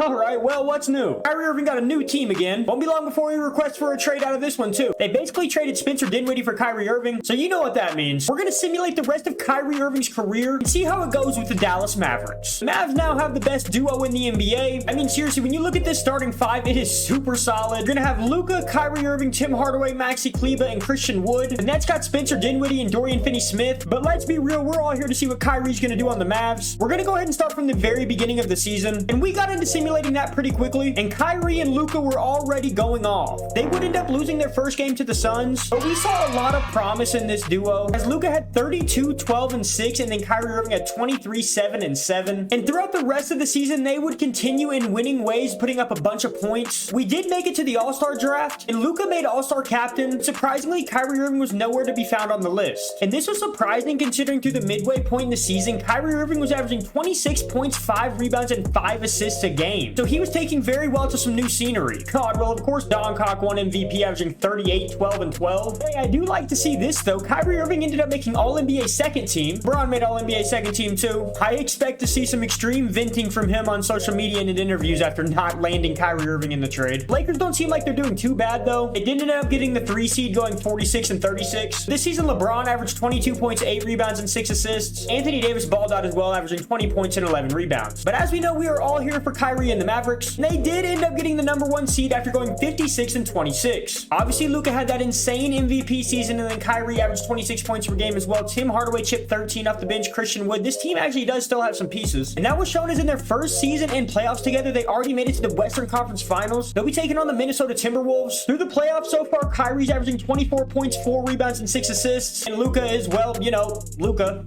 Alright, well, what's new? Kyrie Irving got a new team again. Won't be long before he requests for a trade out of this one, too. They basically traded Spencer Dinwiddie for Kyrie Irving, so you know what that means. We're gonna simulate the rest of Kyrie Irving's career and see how it goes with the Dallas Mavericks. The Mavs now have the best duo in the NBA. I mean, seriously, when you look at this starting five, it is super solid. You're gonna have Luka, Kyrie Irving, Tim Hardaway, Maxi Kleber, and Christian Wood. The Nets got Spencer Dinwiddie and Dorian Finney-Smith, but let's be real, we're all here to see what Kyrie's gonna do on the Mavs. We're gonna go ahead and start from the very beginning of the season, and we got into simulating that pretty quickly, and Kyrie and Luka were already going off. They would end up losing their first game to the Suns, but we saw a lot of promise in this duo, as Luka had 32, 12, and 6, and then Kyrie Irving had 23, 7, and 7. And throughout the rest of the season, they would continue in winning ways, putting up a bunch of points. We did make it to the All-Star draft, and Luka made All-Star captain. Surprisingly, Kyrie Irving was nowhere to be found on the list. And this was surprising considering through the midway point in the season, Kyrie Irving was averaging 26 points, 5 rebounds, and 5 assists a game. So he was taking very well to some new scenery. God, well, of course, Doncic won MVP, averaging 38, 12, and 12. Hey, I do like to see this, though. Kyrie Irving ended up making All-NBA second team. LeBron made All-NBA second team, too. I expect to see some extreme venting from him on social media and in interviews after not landing Kyrie Irving in the trade. Lakers don't seem like they're doing too bad, though. They did end up getting the 3 seed, going 46 and 36. This season, LeBron averaged 22 points, 8 rebounds, and 6 assists. Anthony Davis balled out as well, averaging 20 points and 11 rebounds. But as we know, we are all here for Kyrie and the Mavericks. And they did end up getting the #1 seed after going 56 and 26. Obviously, Luka had that insane MVP season, and then Kyrie averaged 26 points per game as well. Tim Hardaway chipped 13 off the bench. Christian Wood. This team actually does still have some pieces. And that was shown as in their first season and playoffs together, they already made it to the Western Conference Finals. They'll be taking on the Minnesota Timberwolves. Through the playoffs so far, Kyrie's averaging 24 points, 4 rebounds, and 6 assists. And Luka is, well, you know, Luka.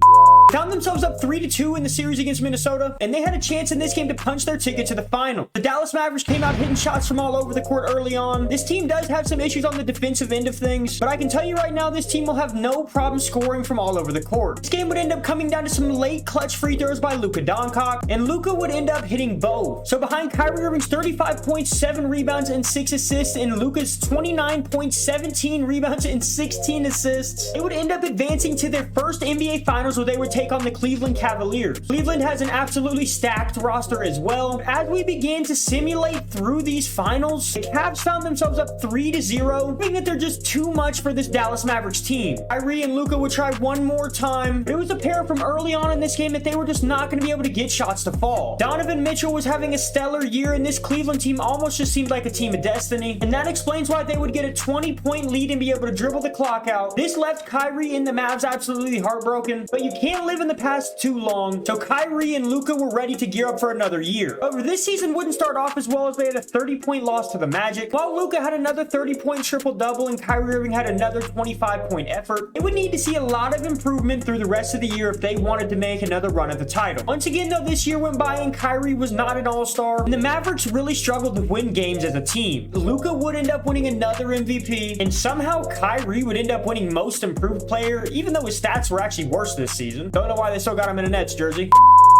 Found themselves up 3-2 in the series against Minnesota, and they had a chance in this game to punch their ticket to the final. The Dallas Mavericks came out hitting shots from all over the court early on. This team does have some issues on the defensive end of things, but I can tell you right now, this team will have no problem scoring from all over the court. This game would end up coming down to some late clutch free throws by Luka Doncic, and Luka would end up hitting both. So behind Kyrie Irving's 35 points, 7 rebounds, and 6 assists, and Luka's 29 points, 17 rebounds, and 16 assists, they would end up advancing to their first NBA Finals, where they would take on the Cleveland Cavaliers. Cleveland has an absolutely stacked roster as well. As we began to simulate through these finals, the Cavs found themselves up 3-0, thinking that they're just too much for this Dallas Mavericks team. Kyrie and Luka would try one more time, but it was apparent from early on in this game that they were just not going to be able to get shots to fall. Donovan Mitchell was having a stellar year, and this Cleveland team almost just seemed like a team of destiny, and that explains why they would get a 20-point lead and be able to dribble the clock out. This left Kyrie and the Mavs absolutely heartbroken, but you can't live in the past too long, so Kyrie and Luka were ready to gear up for another year. However, this season wouldn't start off as well, as they had a 30-point loss to the Magic, while Luka had another 30-point triple-double and Kyrie Irving had another 25-point effort. They would need to see a lot of improvement through the rest of the year if they wanted to make another run at the title. Once again, though, this year went by and Kyrie was not an all-star, and the Mavericks really struggled to win games as a team. Luka would end up winning another MVP, and somehow Kyrie would end up winning Most Improved Player, even though his stats were actually worse this season. Don't know why they still got him in a Nets jersey.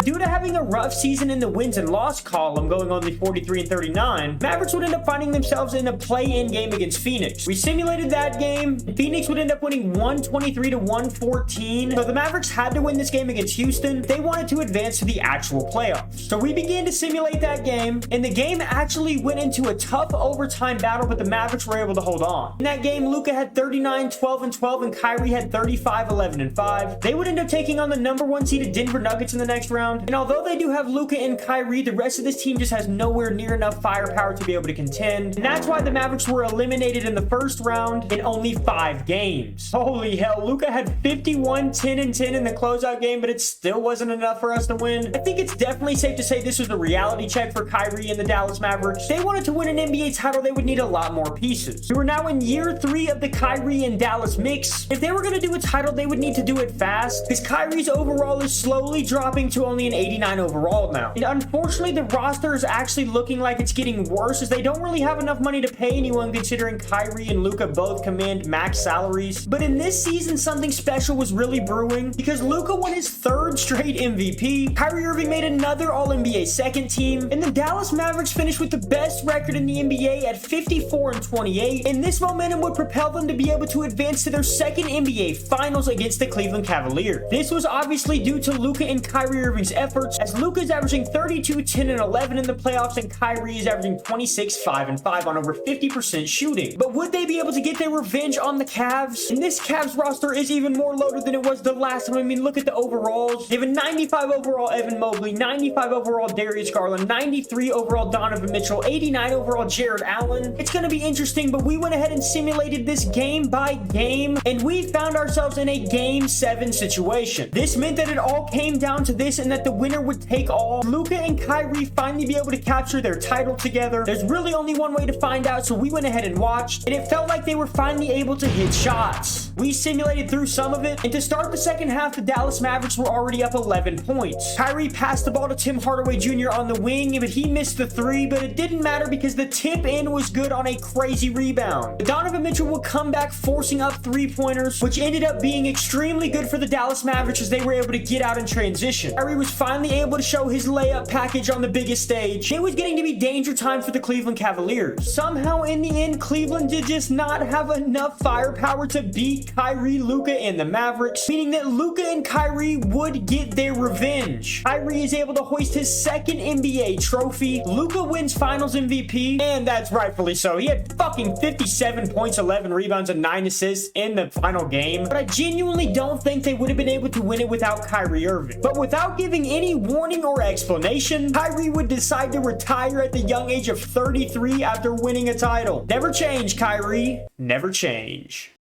Due to having a rough season in the wins and loss column, going only 43 and 39, Mavericks would end up finding themselves in a play-in game against Phoenix. We simulated that game. Phoenix would end up winning 123-114. So the Mavericks had to win this game against Houston if they wanted to advance to the actual playoffs. So we began to simulate that game, and the game actually went into a tough overtime battle, but the Mavericks were able to hold on. In that game, Luka had 39, 12, and 12, and Kyrie had 35, 11, and 5. They would end up taking on the #1 seeded Denver Nuggets in the next round. And although they do have Luka and Kyrie, the rest of this team just has nowhere near enough firepower to be able to contend. And that's why the Mavericks were eliminated in the first round in only 5 games. Holy hell, Luka had 51, 10, and 10 in the closeout game, but it still wasn't enough for us to win. I think it's definitely safe to say this was a reality check for Kyrie and the Dallas Mavericks. If they wanted to win an NBA title, they would need a lot more pieces. We were now in year 3 of the Kyrie and Dallas mix. If they were going to do a title, they would need to do it fast, because Kyrie's overall is slowly dropping to only an 89 overall now. And unfortunately, the roster is actually looking like it's getting worse, as they don't really have enough money to pay anyone, considering Kyrie and Luka both command max salaries. But in this season, something special was really brewing, because Luka won his 3rd straight MVP, Kyrie Irving made another All-NBA second team, and the Dallas Mavericks finished with the best record in the NBA at 54 and 28, and this momentum would propel them to be able to advance to their 2nd NBA Finals against the Cleveland Cavaliers. This was obviously due to Luka and Kyrie Irving Irving's efforts, as Luka is averaging 32, 10, and 11 in the playoffs, and Kyrie is averaging 26, 5, and 5 on over 50% shooting. But would they be able to get their revenge on the Cavs? And this Cavs roster is even more loaded than it was the last time. I mean, look at the overalls. They have a 95 overall Evan Mobley, 95 overall Darius Garland, 93 overall Donovan Mitchell, 89 overall Jared Allen. It's going to be interesting, but we went ahead and simulated this game by game, and we found ourselves in a game 7 situation. This meant that it all came down to this, and that the winner would take all. Luka and Kyrie finally be able to capture their title together. There's really only one way to find out, so we went ahead and watched, and it felt like they were finally able to hit shots. We simulated through some of it, and to start the second half, the Dallas Mavericks were already up 11 points. Kyrie passed the ball to Tim Hardaway Jr. on the wing, but he missed the 3, but it didn't matter because the tip in was good on a crazy rebound. Donovan Mitchell would come back forcing up 3-pointers, which ended up being extremely good for the Dallas Mavericks as they were able to get out in transition. Kyrie was finally able to show his layup package on the biggest stage. It was getting to be danger time for the Cleveland Cavaliers. Somehow in the end, Cleveland did just not have enough firepower to beat Kyrie, Luka, and the Mavericks, meaning that Luka and Kyrie would get their revenge. Kyrie is able to hoist his second NBA trophy. Luka wins Finals MVP, and that's rightfully so. He had fucking 57 points, 11 rebounds, and 9 assists in the final game, but I genuinely don't think they would have been able to win it without Kyrie Irving. But without giving any warning or explanation, Kyrie would decide to retire at the young age of 33 after winning a title. Never change, Kyrie. Never change.